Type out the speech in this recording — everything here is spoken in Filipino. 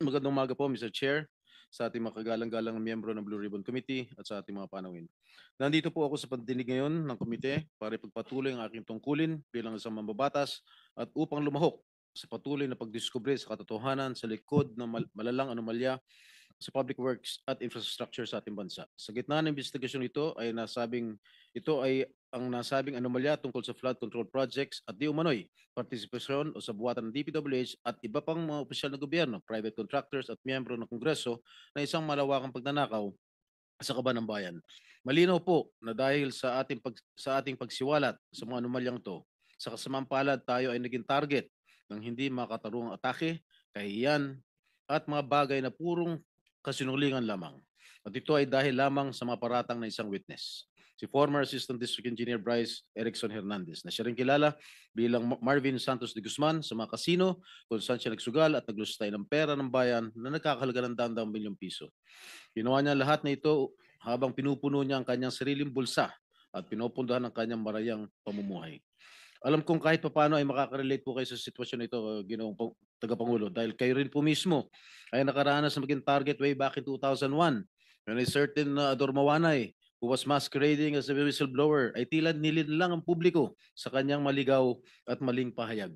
Magandang umaga po, Mr. Chair, sa ating mga kagalang-galang miyembro ng Blue Ribbon Committee at sa ating mga panawin. Nandito po ako sa pagdinig ngayon ng komite para ipagpatuloy ang aking tungkulin bilang isang mambabatas at upang lumahok sa patuloy na pagdiskubre sa katotohanan sa likod ng malalang anomalya sa public works at infrastructure sa ating bansa. Sa gitna ng investigasyon ito ay ang nasabing anomalya tungkol sa flood control projects at di umano'y partisipasyon o sabuatan ng DPWH at iba pang mga opisyal na gobyerno, private contractors at miyembro ng Kongreso na isang malawakang pagnanakaw sa kaban ng bayan. Malinaw po na dahil sa ating pagsiwalat sa mga anomalyang to, sa kasamang palad tayo ay naging target ng hindi makatarungang atake, kahihiyan at mga bagay na purong kasinungalingan lamang. At ito ay dahil lamang sa mga paratang na isang witness, si former Assistant District Engineer Bryce Erickson Hernandez, na siya rin kilala bilang Marvin Santos de Guzman sa mga kasino kung saan siya nagsugal at naglustay ng pera ng bayan na nagkakahalaga ng daang milyong piso. Ginawa niya lahat na ito habang pinupuno niya ang kanyang sariling bulsa at pinupundahan ang kanyang marayang pamumuhay. Alam kong kahit paano ay makaka-relate po kayo sa sitwasyon ito, Ginoong Tagapangulo, dahil kayo rin po mismo ay nakaranas na maging target way back in 2001 when a certain Ador Mawanay who was masquerading as a whistleblower ay tila nilin lang ang publiko sa kanyang maligaw at maling pahayag.